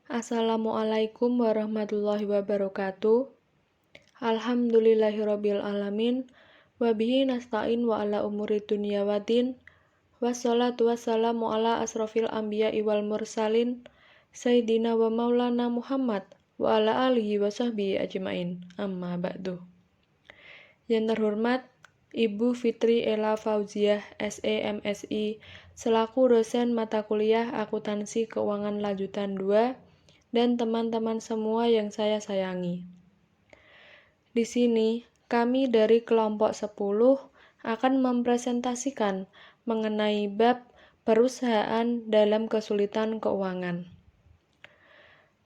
Assalamualaikum warahmatullahi wabarakatuh. Alhamdulillahirabbil alamin. Wabihi nasta'in wa ala umuri dunya waddin. Wassalatu wassalamu ala asrofil anbiya'i wal mursalin. Sayyidina wa maulana Muhammad wa ala alihi wa sahbihi ajmain. Amma ba'du. Yang terhormat Ibu Fitri Ella Fauziah, SE MSI, selaku dosen mata kuliah Akuntansi Keuangan Lanjutan 2, dan teman-teman semua yang saya sayangi. Di sini, kami dari kelompok 10 akan mempresentasikan mengenai bab perusahaan dalam kesulitan keuangan.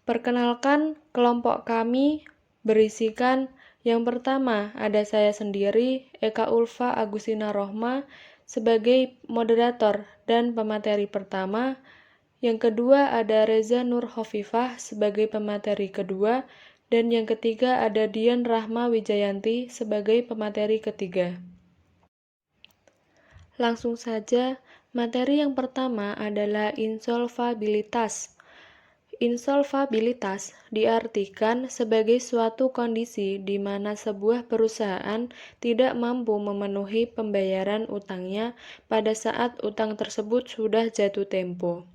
Perkenalkan, kelompok kami berisikan yang pertama ada saya sendiri, Eka Ulfa Agustina Rohma, sebagai moderator dan pemateri pertama. Yang kedua ada Reza Nur Hovifah sebagai pemateri kedua, dan yang ketiga ada Dian Rahma Wijayanti sebagai pemateri ketiga. Langsung saja, materi yang pertama adalah insolvabilitas. Insolvabilitas diartikan sebagai suatu kondisi di mana sebuah perusahaan tidak mampu memenuhi pembayaran utangnya pada saat utang tersebut sudah jatuh tempo.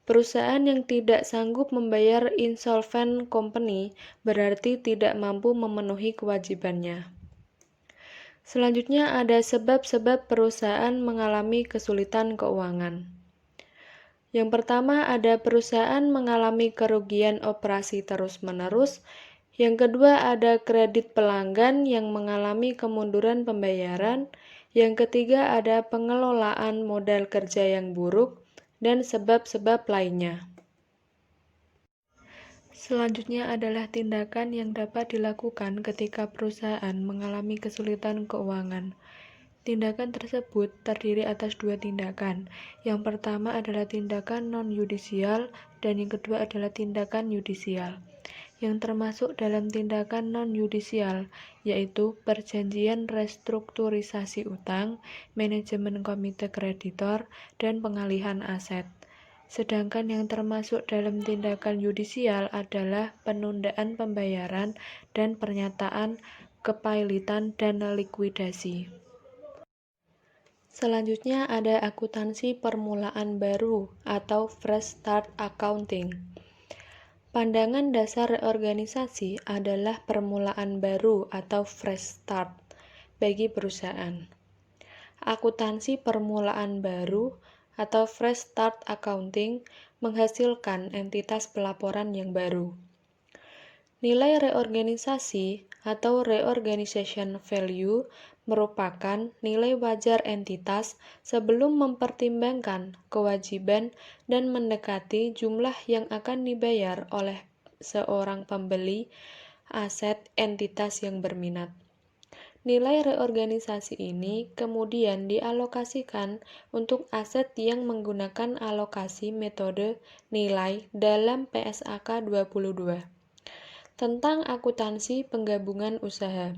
Perusahaan yang tidak sanggup membayar insolvent company berarti tidak mampu memenuhi kewajibannya. Selanjutnya ada sebab-sebab perusahaan mengalami kesulitan keuangan. Yang pertama ada perusahaan mengalami kerugian operasi terus-menerus. Yang kedua ada kredit pelanggan yang mengalami kemunduran pembayaran. Yang ketiga ada pengelolaan modal kerja yang buruk, dan sebab-sebab lainnya. Selanjutnya adalah tindakan yang dapat dilakukan ketika perusahaan mengalami kesulitan keuangan. Tindakan tersebut terdiri atas dua tindakan. Yang pertama adalah tindakan non-yudisial dan yang kedua adalah tindakan yudisial. Yang termasuk dalam tindakan non-yudisial yaitu perjanjian restrukturisasi utang, manajemen komite kreditor, dan pengalihan aset. Sedangkan yang termasuk dalam tindakan yudisial adalah penundaan pembayaran dan pernyataan kepailitan dan likuidasi. Selanjutnya ada akuntansi permulaan baru atau fresh start accounting. Pandangan dasar reorganisasi adalah permulaan baru atau fresh start bagi perusahaan. Akuntansi permulaan baru atau fresh start accounting menghasilkan entitas pelaporan yang baru. Nilai reorganisasi atau reorganization value merupakan nilai wajar entitas sebelum mempertimbangkan kewajiban dan mendekati jumlah yang akan dibayar oleh seorang pembeli aset entitas yang berminat. Nilai reorganisasi ini kemudian dialokasikan untuk aset yang menggunakan alokasi metode nilai dalam PSAK 22. Tentang akuntansi penggabungan usaha.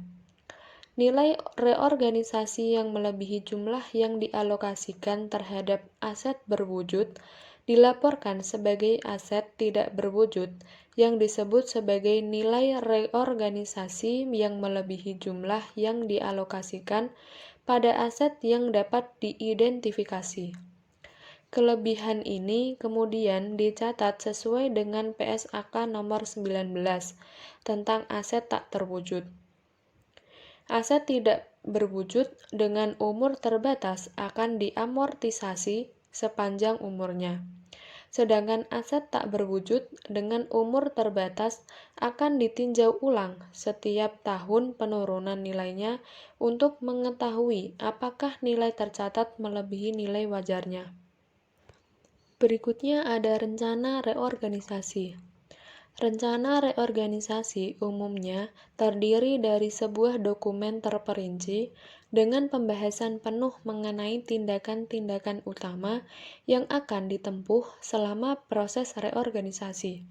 Nilai reorganisasi yang melebihi jumlah yang dialokasikan terhadap aset berwujud dilaporkan sebagai aset tidak berwujud yang disebut sebagai nilai reorganisasi yang melebihi jumlah yang dialokasikan pada aset yang dapat diidentifikasi. Kelebihan ini kemudian dicatat sesuai dengan PSAK nomor 19 tentang aset tak terwujud. Aset tidak berwujud dengan umur terbatas akan diamortisasi sepanjang umurnya. Sedangkan aset tak berwujud dengan umur terbatas akan ditinjau ulang setiap tahun penurunan nilainya untuk mengetahui apakah nilai tercatat melebihi nilai wajarnya. Berikutnya ada rencana reorganisasi. Rencana reorganisasi umumnya terdiri dari sebuah dokumen terperinci dengan pembahasan penuh mengenai tindakan-tindakan utama yang akan ditempuh selama proses reorganisasi.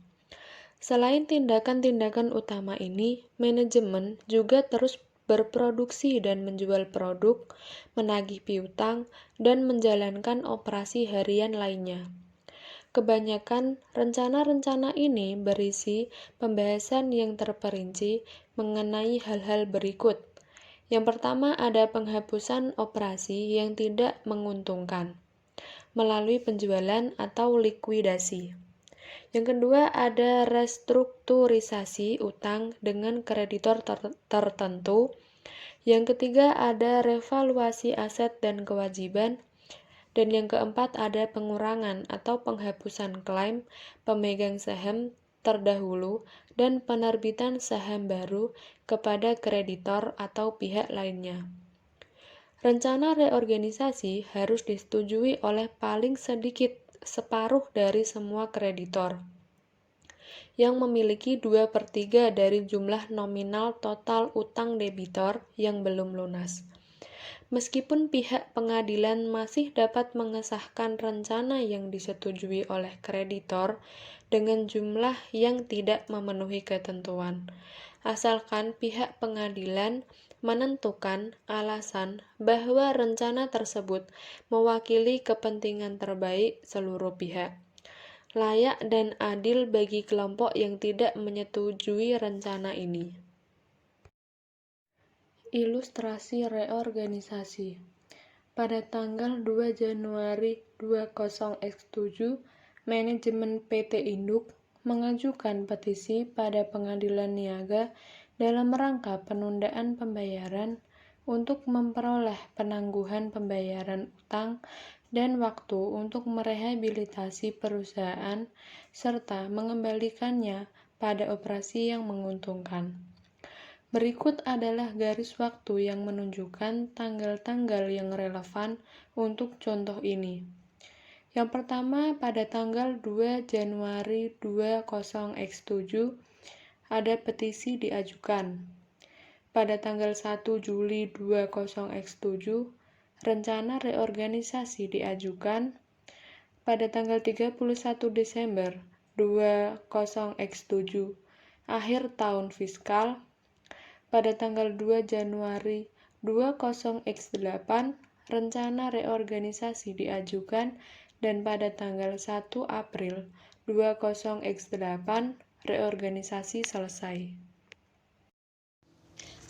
Selain tindakan-tindakan utama ini, manajemen juga terus berproduksi dan menjual produk, menagih piutang, dan menjalankan operasi harian lainnya. Kebanyakan rencana-rencana ini berisi pembahasan yang terperinci mengenai hal-hal berikut. Yang pertama ada penghapusan operasi yang tidak menguntungkan melalui penjualan atau likuidasi. Yang kedua ada restrukturisasi utang dengan kreditor tertentu. Yang ketiga ada revaluasi aset dan kewajiban. Dan yang keempat ada pengurangan atau penghapusan klaim pemegang saham terdahulu dan penerbitan saham baru kepada kreditor atau pihak lainnya. Rencana reorganisasi harus disetujui oleh paling sedikit separuh dari semua kreditor yang memiliki 2/3 dari jumlah nominal total utang debitor yang belum lunas. Meskipun pihak pengadilan masih dapat mengesahkan rencana yang disetujui oleh kreditor dengan jumlah yang tidak memenuhi ketentuan, asalkan pihak pengadilan menentukan alasan bahwa rencana tersebut mewakili kepentingan terbaik seluruh pihak, layak dan adil bagi kelompok yang tidak menyetujui rencana ini. Ilustrasi reorganisasi. Pada tanggal 2 Januari 20X7, manajemen PT Induk mengajukan petisi pada Pengadilan Niaga dalam rangka penundaan pembayaran untuk memperoleh penangguhan pembayaran utang dan waktu untuk merehabilitasi perusahaan serta mengembalikannya pada operasi yang menguntungkan. Berikut adalah garis waktu yang menunjukkan tanggal-tanggal yang relevan untuk contoh ini. Yang pertama, pada tanggal 2 Januari 20X7, ada petisi diajukan. Pada tanggal 1 Juli 20X7, rencana reorganisasi diajukan. Pada tanggal 31 Desember 20X7, akhir tahun fiskal. Pada tanggal 2 Januari 20X8, rencana reorganisasi diajukan dan pada tanggal 1 April 20X8, reorganisasi selesai.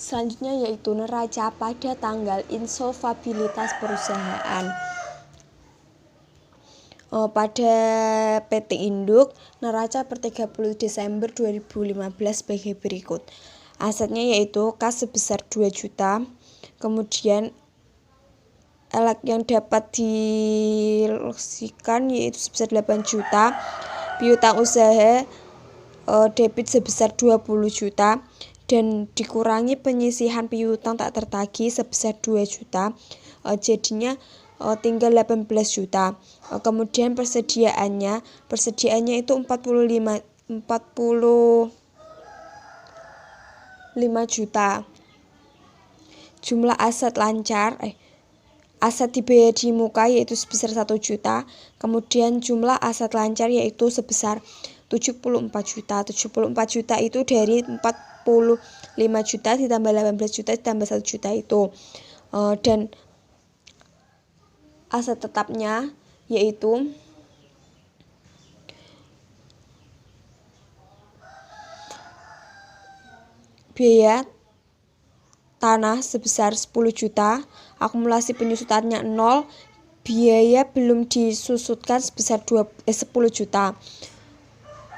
Selanjutnya yaitu neraca pada tanggal insolvabilitas perusahaan. Pada PT Induk, neraca per 30 Desember 2015 sebagai berikut. Asetnya yaitu kas sebesar 2 juta, kemudian yang dapat dilosikan yaitu sebesar 8 juta, piutang usaha debit sebesar 20 juta, dan dikurangi penyisihan piutang tak tertagih sebesar 2 juta, jadinya tinggal 18 juta. Kemudian persediaannya itu 45 juta. Jumlah aset lancar aset dibayar di muka yaitu sebesar 1 juta. Kemudian jumlah aset lancar yaitu sebesar 74 juta. 74 juta itu dari 45 juta ditambah 18 juta ditambah 1 juta itu. Dan aset tetapnya yaitu biaya tanah sebesar 10 juta, akumulasi penyusutannya 0, biaya belum disusutkan sebesar 10 juta.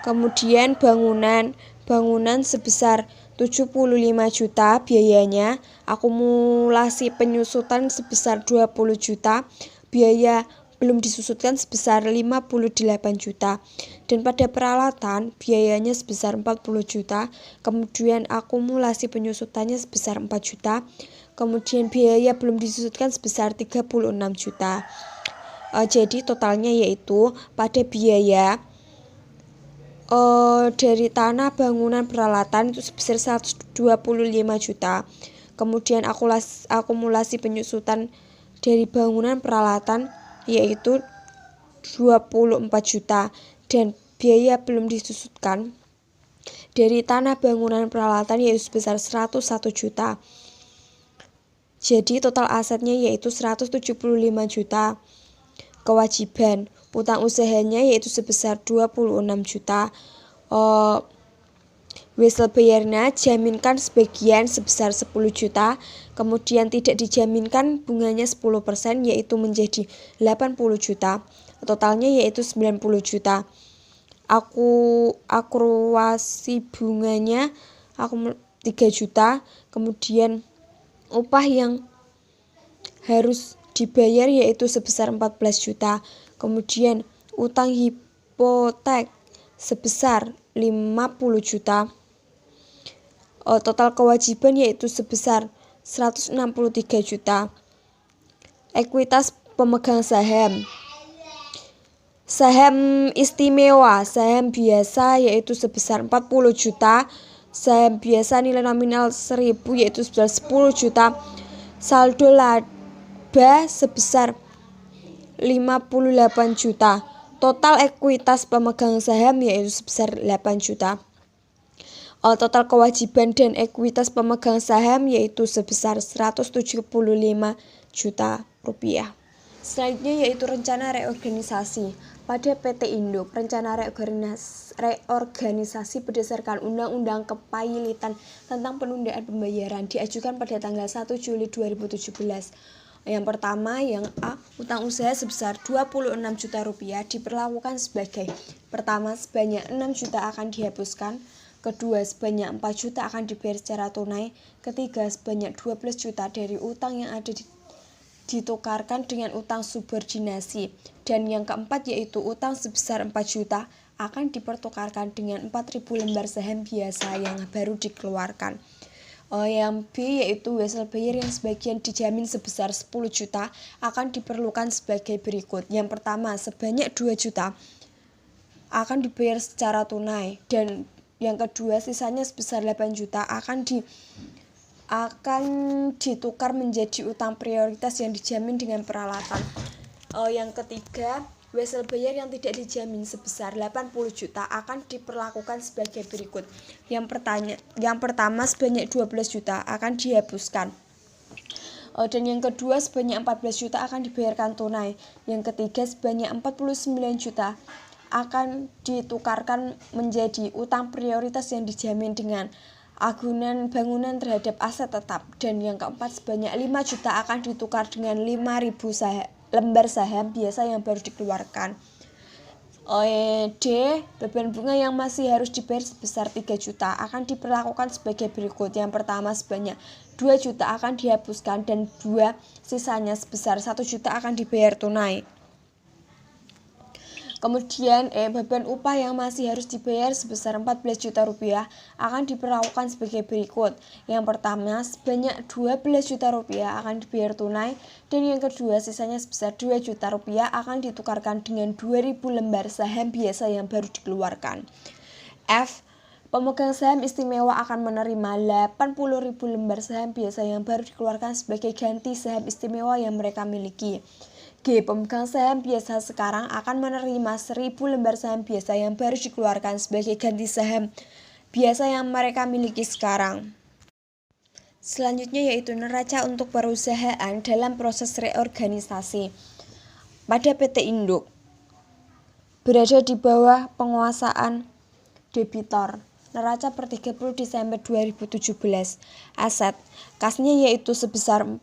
Kemudian bangunan sebesar 75 juta biayanya, akumulasi penyusutan sebesar 20 juta, biaya belum disusutkan sebesar 58 juta. Dan pada peralatan biayanya sebesar 40 juta, kemudian akumulasi penyusutannya sebesar 4 juta, kemudian biaya belum disusutkan sebesar 36 juta. Jadi totalnya yaitu pada biaya dari tanah, bangunan, peralatan itu sebesar 125 juta. Kemudian akumulasi penyusutan dari bangunan peralatan yaitu 24 juta dan biaya belum disusutkan dari tanah, bangunan, peralatan yaitu sebesar 101 juta. Jadi total asetnya yaitu 175 juta. kewajiban. Utang usahanya yaitu sebesar 26 juta. Wesel bayarnya jaminkan sebagian sebesar 10 juta, kemudian tidak dijaminkan bunganya 10% yaitu menjadi 80 juta. Totalnya yaitu 90 juta. Akruasi bunganya 3 juta, kemudian upah yang harus dibayar yaitu sebesar 14 juta. Kemudian utang hipotek sebesar 50 juta. Total kewajiban yaitu sebesar 163 juta. Ekuitas pemegang saham. Saham istimewa, saham biasa yaitu sebesar 40 juta. Saham biasa nilai nominal 1000 yaitu sebesar 10 juta. Saldo laba sebesar 58 juta. Total ekuitas pemegang saham yaitu sebesar 8 juta. Total kewajiban dan ekuitas pemegang saham yaitu sebesar 175 juta rupiah. Selanjutnya yaitu rencana reorganisasi. Pada PT Induk, rencana reorganisasi berdasarkan Undang-Undang Kepahilitan tentang penundaan pembayaran diajukan pada tanggal 1 Juli 2017. Yang pertama, yang A, utang usaha sebesar 26 juta rupiah diperlakukan sebagai: pertama, sebanyak 6 juta akan dihapuskan. Kedua, sebanyak 4 juta akan dibayar secara tunai. Ketiga, sebanyak 12 juta dari utang yang ada ditukarkan dengan utang subordinasi. Dan yang keempat yaitu utang sebesar 4 juta akan dipertukarkan dengan 4.000 lembar saham biasa yang baru dikeluarkan. Yang B yaitu wesel bayar yang sebagian dijamin sebesar 10 juta akan diperlukan sebagai berikut. Yang pertama, sebanyak 2 juta akan dibayar secara tunai, dan yang kedua sisanya sebesar 8 juta akan ditukar menjadi utang prioritas yang dijamin dengan peralatan. Yang ketiga, wesel bayar yang tidak dijamin sebesar 80 juta akan diperlakukan sebagai berikut. Yang pertama sebanyak 12 juta akan dihapuskan. Dan yang kedua sebanyak 14 juta akan dibayarkan tunai. Yang ketiga sebanyak 49 juta akan ditukarkan menjadi utang prioritas yang dijamin dengan agunan bangunan terhadap aset tetap. Dan yang keempat sebanyak 5 juta akan ditukar dengan 5.000 lembar saham biasa yang baru dikeluarkan. D. Beban bunga yang masih harus dibayar sebesar 3 juta akan diperlakukan sebagai berikut. Yang pertama sebanyak 2 juta akan dihapuskan, dan 2 sisanya sebesar 1 juta akan dibayar tunai. Kemudian beban upah yang masih harus dibayar sebesar 14 juta rupiah akan diperlakukan sebagai berikut. Yang pertama sebanyak 12 juta rupiah akan dibayar tunai, dan yang kedua sisanya sebesar 2 juta rupiah akan ditukarkan dengan 2.000 lembar saham biasa yang baru dikeluarkan. F. Pemegang saham istimewa akan menerima 80.000 lembar saham biasa yang baru dikeluarkan sebagai ganti saham istimewa yang mereka miliki. G. Pemegang saham biasa sekarang akan menerima 1.000 lembar saham biasa yang baru dikeluarkan sebagai ganti saham biasa yang mereka miliki sekarang. Selanjutnya yaitu neraca untuk perusahaan dalam proses reorganisasi. Pada PT Induk berada di bawah penguasaan debitor. Neraca per 30 Desember 2017. Aset kasnya yaitu sebesar 40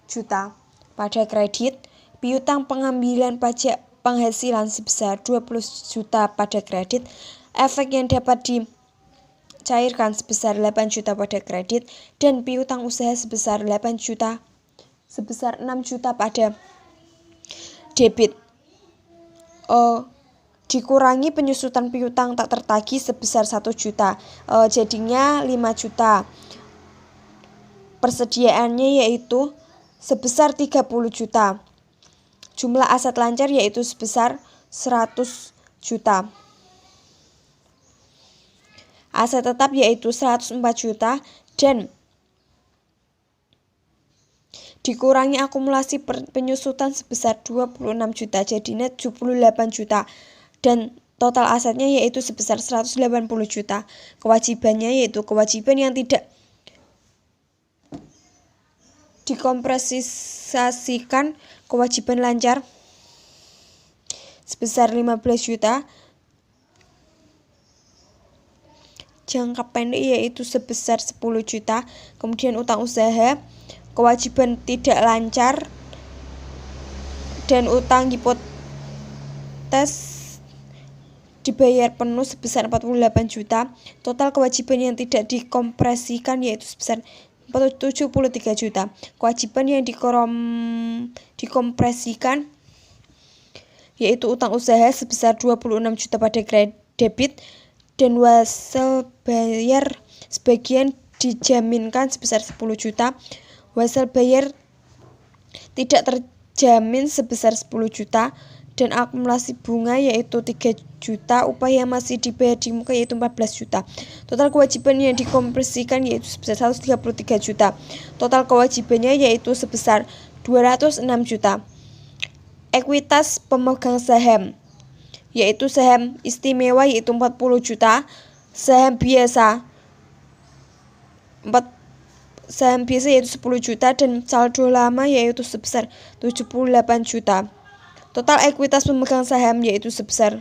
juta. Pada kredit, piutang pengambilan pajak penghasilan sebesar 20 juta pada kredit, efek yang dapat dicairkan sebesar 8 juta pada kredit, dan piutang usaha sebesar 6 juta pada debit. Dikurangi penyusutan piutang tak tertagih sebesar 1 juta, jadinya 5 juta. Persediaannya yaitu sebesar 30 juta. Jumlah aset lancar yaitu sebesar 100 juta. Aset tetap yaitu 104 juta, dan dikurangi akumulasi penyusutan sebesar 26 juta, jadinya 78 juta. Dan total asetnya yaitu sebesar 180 juta. Kewajibannya yaitu kewajiban yang tidak dikompresasikan, kewajiban lancar, sebesar 15 juta. Jangka pendek yaitu sebesar 10 juta. Kemudian utang usaha, kewajiban tidak lancar, dan utang hipotes dibayar penuh sebesar 48 juta. Total kewajiban yang tidak dikompresikan yaitu sebesar 73 juta. Kewajiban yang dikompresikan yaitu utang usaha sebesar 26 juta pada debit, dan wasal bayar sebagian dijaminkan sebesar 10 juta. Wasal bayar tidak terjamin sebesar 10 juta. Dan akumulasi bunga yaitu 3 juta. Upah yang masih dibayar di muka yaitu 14 juta. Total kewajiban yang dikompresikan yaitu sebesar 133 juta. Total kewajibannya yaitu sebesar 206 juta. Ekuitas pemegang saham yaitu saham istimewa yaitu 40 juta, saham biasa yaitu 10 juta, dan saldo lama yaitu sebesar 78 juta. Total ekuitas pemegang saham yaitu sebesar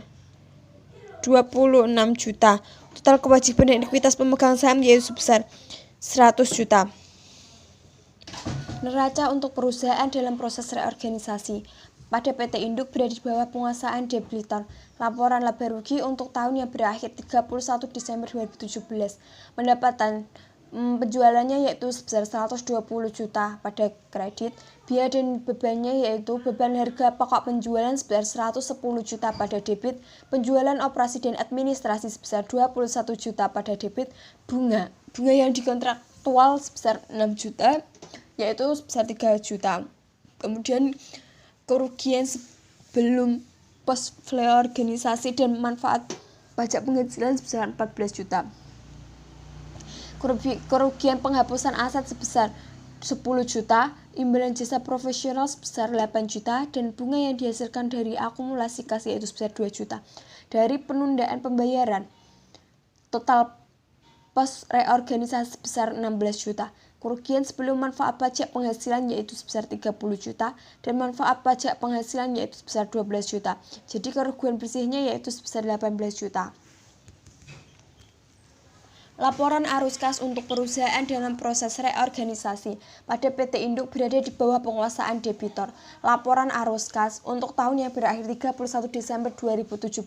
26 juta. Total kewajiban dan ekuitas pemegang saham yaitu sebesar 100 juta. Neraca untuk perusahaan dalam proses reorganisasi. Pada PT Induk berada di bawah penguasaan debitor. Laporan laba rugi untuk tahun yang berakhir 31 Desember 2017. Pendapatan penjualannya yaitu sebesar 120 juta pada kredit. Biaya dan bebannya yaitu beban harga pokok penjualan sebesar 110 juta pada debit. Penjualan operasi dan administrasi sebesar 21 juta pada debit. Bunga yang dikontraktual sebesar 6 juta yaitu sebesar 3 juta. Kemudian kerugian sebelum pos reorganisasi dan manfaat pajak penghasilan sebesar 14 juta. Kerugian penghapusan aset sebesar 10 juta, imbalan jasa profesional sebesar 8 juta, dan bunga yang dihasilkan dari akumulasi kas yaitu sebesar 2 juta. Dari penundaan pembayaran, total pos reorganisasi sebesar 16 juta. Kerugian sebelum manfaat pajak penghasilan yaitu sebesar 30 juta, dan manfaat pajak penghasilan yaitu sebesar 12 juta. Jadi kerugian bersihnya yaitu sebesar 18 juta. Laporan arus kas untuk perusahaan dalam proses reorganisasi. Pada PT Induk berada di bawah penguasaan debitor. Laporan arus kas untuk tahun yang berakhir 31 Desember 2017.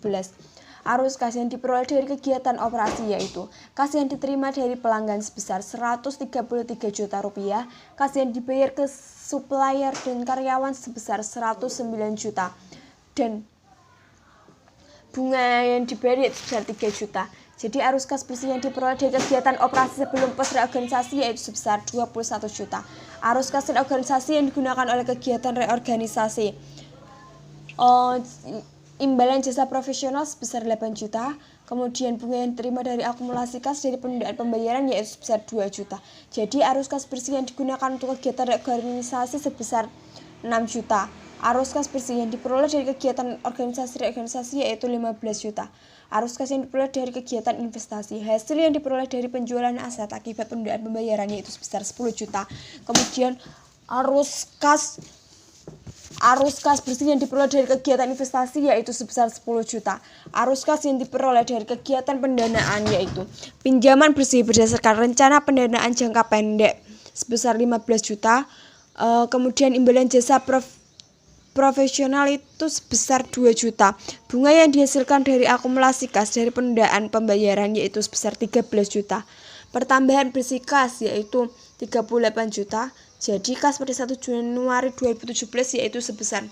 Arus kas yang diperoleh dari kegiatan operasi yaitu kas yang diterima dari pelanggan sebesar 133 juta rupiah, kas yang dibayar ke supplier dan karyawan sebesar 109 juta, dan bunga yang dibayar yaitu sebesar 3 juta. Jadi arus kas bersih yang diperoleh dari kegiatan operasi sebelum pos reorganisasi yaitu sebesar 21 juta. Arus kas reorganisasi yang digunakan oleh kegiatan reorganisasi. Imbalan jasa profesional sebesar 8 juta, kemudian bunga yang diterima dari akumulasi kas dari penundaan pembayaran yaitu sebesar 2 juta. Jadi arus kas bersih yang digunakan untuk kegiatan reorganisasi sebesar 6 juta. Arus kas bersih yang diperoleh dari kegiatan reorganisasi yaitu 15 juta. Arus kas yang diperoleh dari kegiatan investasi. Hasil yang diperoleh dari penjualan aset akibat penundaan pembayaran yaitu sebesar 10 juta. Kemudian arus kas bersih yang diperoleh dari kegiatan investasi yaitu sebesar 10 juta. Arus kas yang diperoleh dari kegiatan pendanaan yaitu pinjaman bersih berdasarkan rencana pendanaan jangka pendek sebesar 15 juta. Kemudian imbalan jasa profesional itu sebesar 2 juta. Bunga yang dihasilkan dari akumulasi kas dari penundaan pembayaran yaitu sebesar 13 juta. Pertambahan bersih kas yaitu 38 juta. Jadi kas pada 1 Januari 2017 yaitu sebesar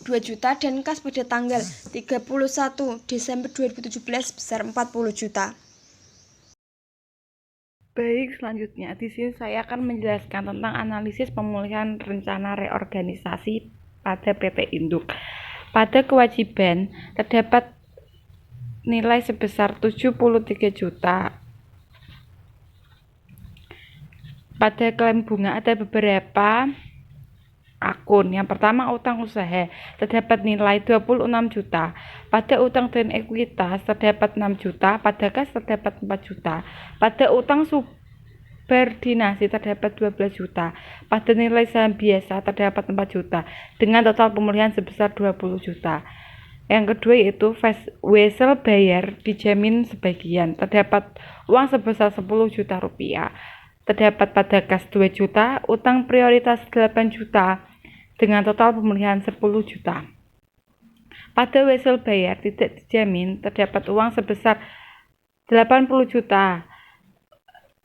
2 juta, dan kas pada tanggal 31 Desember 2017 sebesar 40 juta. Baik, selanjutnya di sini saya akan menjelaskan tentang analisis pemulihan rencana reorganisasi pada PT Induk. Pada kewajiban terdapat nilai sebesar 73 juta. Pada klaim bunga ada beberapa akun. Yang pertama utang usaha terdapat nilai 26 juta. Pada utang dan ekuitas terdapat 6 juta. Pada kas terdapat 4 juta. Pada utang subordinasi terdapat 12 juta. Pada nilai saham biasa terdapat 4 juta. Dengan total pemulihan sebesar 20 juta. Yang kedua yaitu wesel bayar dijamin sebagian. Terdapat uang sebesar 10 juta rupiah. Terdapat pada kas 2 juta, utang prioritas 8 juta, dengan total pemulihan 10 juta. Pada wesel bayar tidak dijamin, terdapat uang sebesar 80 juta.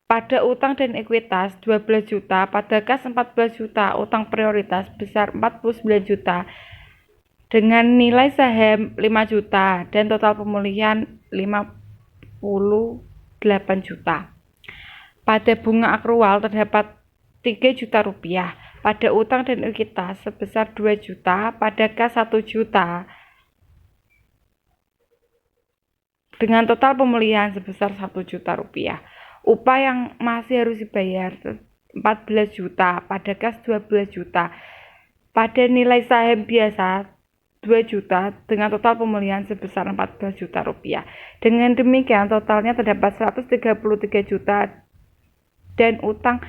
Pada utang dan ekuitas 12 juta, pada kas 14 juta, utang prioritas besar 49 juta, dengan nilai saham 5 juta dan total pemulihan 58 juta. Pada bunga akrual terdapat 3 juta rupiah, pada utang dan ekuitas sebesar 2 juta, pada kas 1 juta, dengan total pemulihan sebesar 1 juta rupiah. Upah yang masih harus dibayar 14 juta, pada kas 12 juta, pada nilai saham biasa 2 juta, dengan total pemulihan sebesar 14 juta rupiah. Dengan demikian totalnya terdapat 133 juta dan utang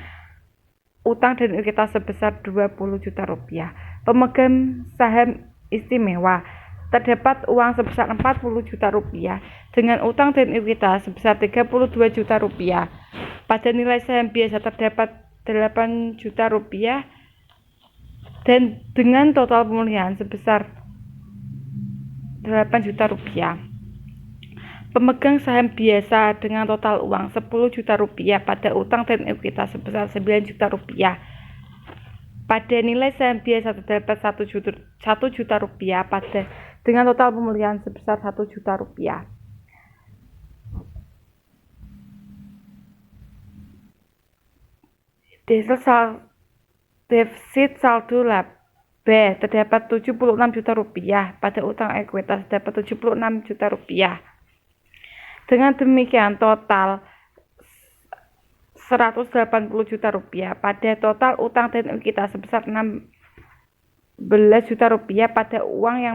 dan ekuitas sebesar 20 juta rupiah. Pemegang saham istimewa terdapat uang sebesar 40 juta rupiah dengan utang dan ekuitas sebesar 32 juta rupiah. Pada nilai saham biasa terdapat 8 juta rupiah dan dengan total pemulihan sebesar 8 juta rupiah. Pemegang saham biasa dengan total uang 10 juta rupiah pada utang dan ekuitas sebesar 9 juta rupiah. Pada nilai saham biasa terdapat 1 juta rupiah dengan total pemulihan sebesar 1 juta rupiah. Defisit saldo laba terdapat 76 juta rupiah, pada utang ekuitas terdapat 76 juta rupiah. Dengan demikian total 180 juta rupiah, pada total utang dan ekuitas sebesar 16 juta rupiah, pada utang yang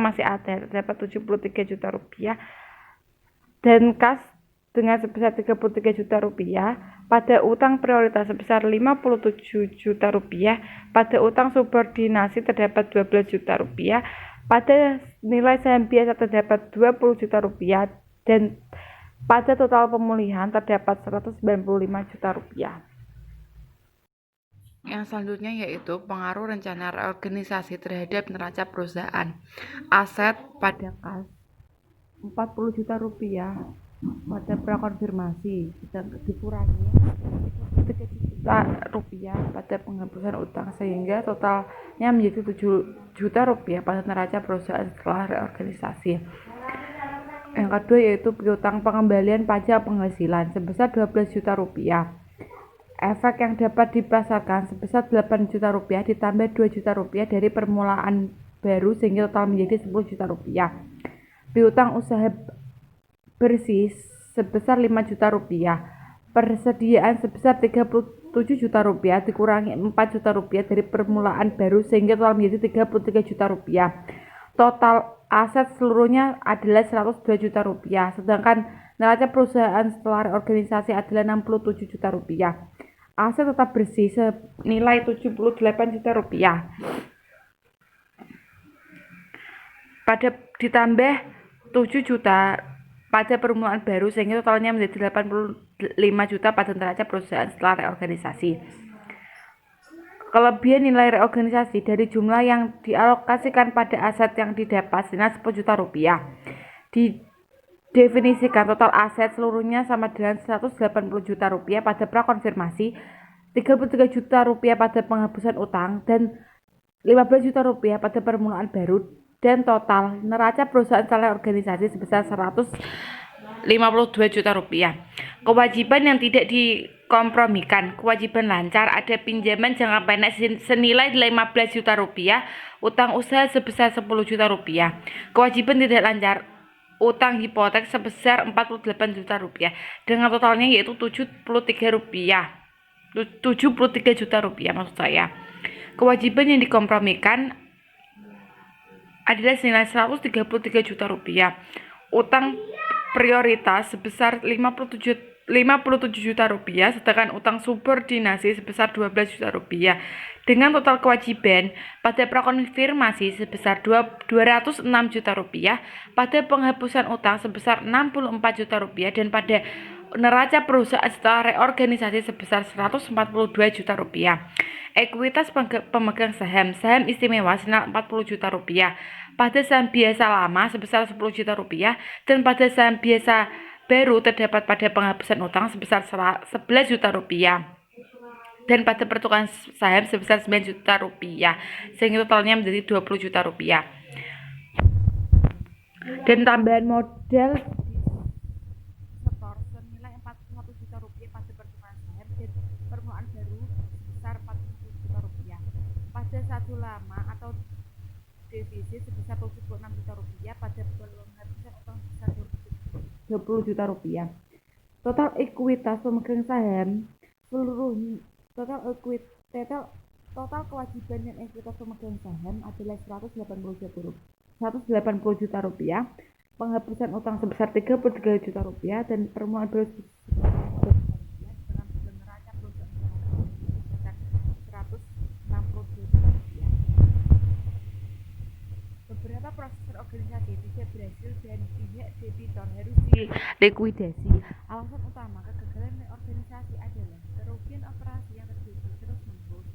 masih ada terdapat 73 juta rupiah dan kas dengan sebesar 33 juta rupiah, pada utang prioritas sebesar 57 juta rupiah, pada utang subordinasi terdapat 12 juta rupiah, pada nilai saham biasa terdapat 20 juta rupiah, dan pada total pemulihan terdapat 195 juta rupiah. Yang selanjutnya yaitu pengaruh rencana reorganisasi terhadap neraca perusahaan. Aset pada kas 40 juta rupiah pada prakonfirmasi dikurangi 3 juta rupiah pada penghapusan utang, sehingga totalnya menjadi 7 juta rupiah pada neraca perusahaan setelah reorganisasi. Yang kedua yaitu piutang pengembalian pajak penghasilan sebesar 12 juta rupiah. Efek yang dapat dipasarkan sebesar 8 juta rupiah ditambah 2 juta rupiah dari permulaan baru sehingga total menjadi 10 juta rupiah. Piutang usaha bersih sebesar 5 juta rupiah. Persediaan sebesar 37 juta rupiah dikurangi 4 juta rupiah dari permulaan baru sehingga total menjadi 33 juta rupiah. Total aset seluruhnya adalah 102 juta rupiah, sedangkan neraca perusahaan setelah reorganisasi adalah 67 juta rupiah. Aset tetap bersih senilai 78 juta rupiah. Ditambah 7 juta pada permulaan baru sehingga totalnya menjadi 85 juta pada neraca perusahaan setelah reorganisasi. Kelebihan nilai reorganisasi dari jumlah yang dialokasikan pada aset yang didapat senilai 10 juta rupiah. Didefinisikan total aset seluruhnya sama dengan 180 juta rupiah pada prakonfirmasi, 33 juta rupiah pada penghapusan utang, dan 15 juta rupiah pada permulaan baru, dan total neraca perusahaan setelah organisasi sebesar 152 juta rupiah. Kewajiban yang tidak dikompromikan. Kewajiban lancar, ada pinjaman jangka pendek senilai 15 juta rupiah, utang usaha sebesar 10 juta rupiah. Kewajiban tidak lancar, utang hipotek sebesar 48 juta rupiah dengan totalnya yaitu 73 juta rupiah maksud saya. Kewajiban yang dikompromikan adalah senilai 133 juta rupiah. Utang prioritas sebesar 57 juta rupiah, sedangkan utang subordinasi sebesar 12 juta rupiah. Dengan total kewajiban pada prakonfirmasi sebesar 206 juta rupiah, pada penghapusan utang sebesar 64 juta rupiah, dan pada neraca perusahaan setelah reorganisasi sebesar 142 juta rupiah. Ekuitas pemegang saham istimewa senilai 40 juta rupiah, pada saham biasa lama sebesar 10 juta rupiah, dan pada saham biasa baru terdapat pada penghapusan utang sebesar 11 juta rupiah, dan pada pertukaran saham sebesar 9 juta rupiah, sehingga totalnya menjadi 20 juta rupiah. Dan tambahan modal setor senilai 41 juta rupiah pada pertukaran saham, dan permulaan baru sebesar 40 juta rupiah. Pada satu lama atau defisit sebesar 76 juta rupiah, pada penghapusan utang sebesar 20 juta rupiah. Total ekuitas pemegang saham total kewajiban dan ekuitas pemegang saham adalah 180 juta rupiah, penghapusan utang sebesar 33 juta rupiah, dan permulaan baru dalam neraca perusahaan sebesar 162 juta rupiah. Beberapa proses terorganisasi tidak berhasil dan pihak debitur harus dilikuidasi. Alasan utama kegagalan reorganisasi adalah kerugian operasi yang terjadi terus-menerus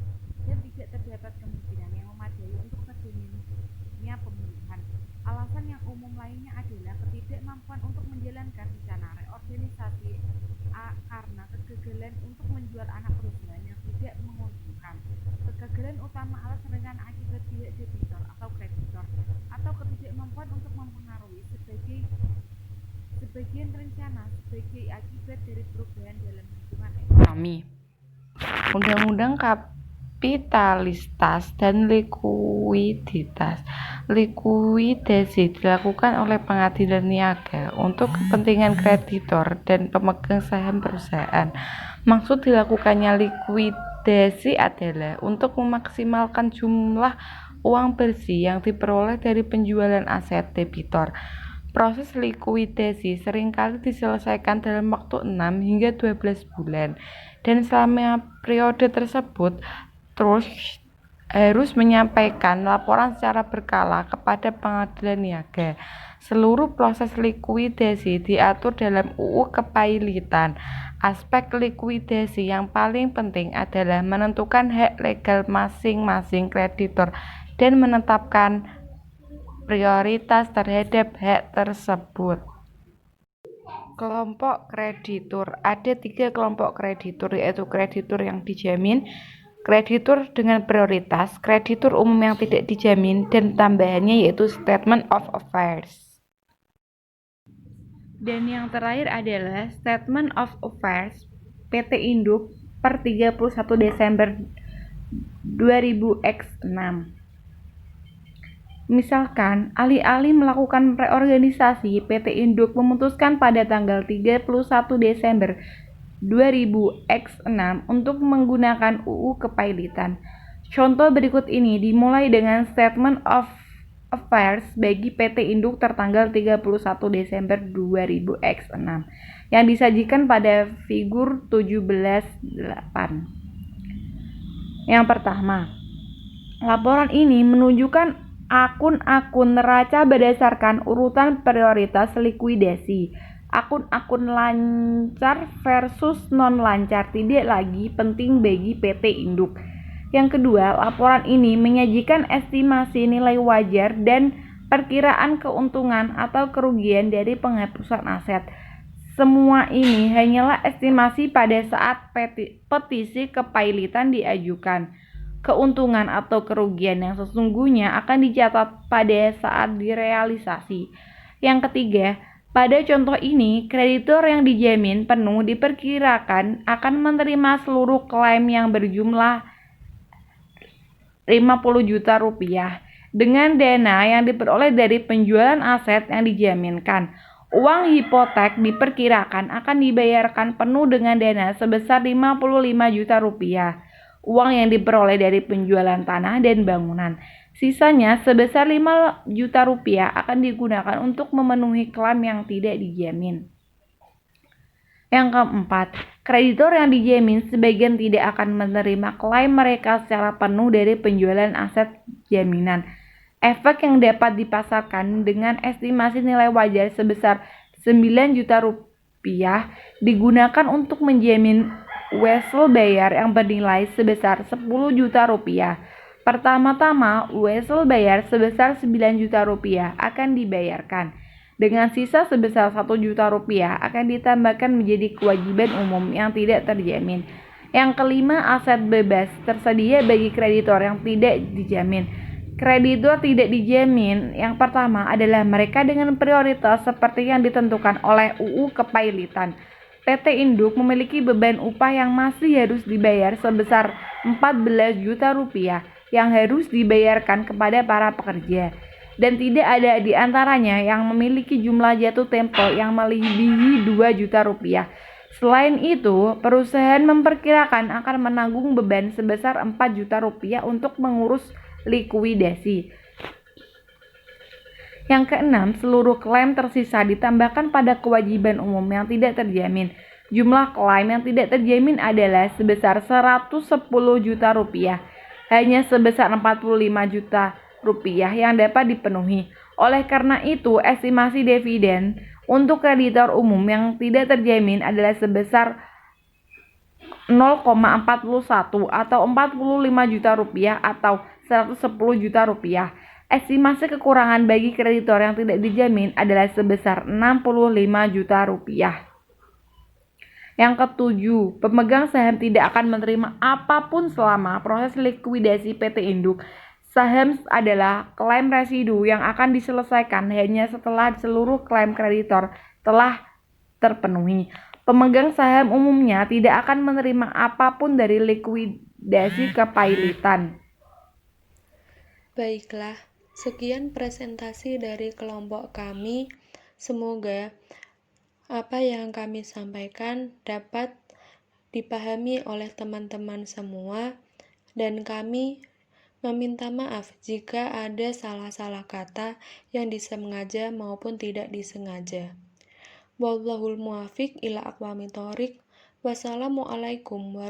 dan tidak terdapat kemungkinan yang memadai untuk terjadinya pemulihan. Alasan yang umum lainnya adalah ketidakmampuan untuk menjalankan rencana reorganisasi karena kegagalan untuk menjual anak perusahaan yang tidak menguntungkan. Kegagalan utama alasan rencana akibat pihak debitur atau kreditor, atau ketidakmampuan untuk mempengaruhi sebagian rencana sebagai akibat dari perubahan dalam lingkungan ekonomi. Undang-undang kapitalitas dan likuiditas. Likuidasi dilakukan oleh pengadilan niaga untuk kepentingan kreditor dan pemegang saham perusahaan. Maksud dilakukannya likuidasi adalah untuk memaksimalkan jumlah uang bersih yang diperoleh dari penjualan aset debitor. Proses likuidasi seringkali diselesaikan dalam waktu 6 hingga 12 bulan, dan selama periode tersebut terus harus menyampaikan laporan secara berkala kepada pengadilan niaga. Seluruh proses likuidasi diatur dalam UU Kepailitan. Aspek likuidasi yang paling penting adalah menentukan hak legal masing-masing kreditor dan menetapkan prioritas terhadap hak tersebut. Kelompok kreditur. Ada 3 kelompok kreditur, yaitu kreditur yang dijamin, kreditur dengan prioritas, kreditur umum yang tidak dijamin, dan tambahannya yaitu statement of affairs. Dan yang terakhir adalah statement of affairs PT Induk per 31 Desember 2006. Misalkan, alih-alih melakukan reorganisasi, PT Induk memutuskan pada tanggal 31 Desember 2006 untuk menggunakan UU Kepailitan. Contoh berikut ini dimulai dengan Statement of Affairs bagi PT Induk tertanggal 31 Desember 2006 yang disajikan pada figur 17.8. Yang pertama, laporan ini menunjukkan akun-akun neraca berdasarkan urutan prioritas likuidasi. Akun-akun lancar versus non-lancar tidak lagi penting bagi PT Induk. Yang kedua, laporan ini menyajikan estimasi nilai wajar dan perkiraan keuntungan atau kerugian dari penghapusan aset. Semua ini hanyalah estimasi pada saat petisi kepailitan diajukan. Keuntungan atau kerugian yang sesungguhnya akan dicatat pada saat direalisasi. Yang ketiga, pada contoh ini, kreditor yang dijamin penuh diperkirakan akan menerima seluruh klaim yang berjumlah 50 juta rupiah dengan dana yang diperoleh dari penjualan aset yang dijaminkan. Uang hipotek diperkirakan akan dibayarkan penuh dengan dana sebesar 55 juta rupiah. Uang yang diperoleh dari penjualan tanah dan bangunan. Sisanya sebesar 5 juta rupiah akan digunakan untuk memenuhi klaim yang tidak dijamin. Yang keempat, kreditor yang dijamin sebagian tidak akan menerima klaim mereka secara penuh dari penjualan aset jaminan. Efek yang dapat dipasarkan dengan estimasi nilai wajar sebesar 9 juta rupiah digunakan untuk menjamin wesel bayar yang bernilai sebesar 10 juta rupiah. Pertama-tama, wesel bayar sebesar 9 juta rupiah akan dibayarkan. Dengan sisa sebesar 1 juta rupiah akan ditambahkan menjadi kewajiban umum yang tidak terjamin. Yang kelima, aset bebas tersedia bagi kreditor yang tidak dijamin. Kreditor tidak dijamin yang pertama adalah mereka dengan prioritas seperti yang ditentukan oleh UU Kepailitan. PT Induk memiliki beban upah yang masih harus dibayar sebesar 14 juta rupiah yang harus dibayarkan kepada para pekerja. Dan tidak ada di antaranya yang memiliki jumlah jatuh tempo yang melebihi 2 juta rupiah. Selain itu, perusahaan memperkirakan akan menanggung beban sebesar 4 juta rupiah untuk mengurus likuidasi. Yang keenam, seluruh klaim tersisa ditambahkan pada kewajiban umum yang tidak terjamin. Jumlah klaim yang tidak terjamin adalah sebesar 110 juta rupiah, hanya sebesar 45 juta rupiah yang dapat dipenuhi. Oleh karena itu, estimasi dividen untuk kreditor umum yang tidak terjamin adalah sebesar 0,41 atau 45 juta rupiah atau 110 juta rupiah. Estimasi kekurangan bagi kreditor yang tidak dijamin adalah sebesar 65 juta rupiah. Yang ketujuh, pemegang saham tidak akan menerima apapun selama proses likuidasi PT Induk. Saham adalah klaim residu yang akan diselesaikan hanya setelah seluruh klaim kreditor telah terpenuhi. Pemegang saham umumnya tidak akan menerima apapun dari likuidasi kepailitan. Baiklah, sekian presentasi dari kelompok kami. Semoga apa yang kami sampaikan dapat dipahami oleh teman-teman semua, dan kami meminta maaf jika ada salah-salah kata yang disengaja maupun tidak disengaja. Wallahul muwaffiq ila aqwamit thoriq. Wassalamualaikum warahmatullahi wabarakatuh.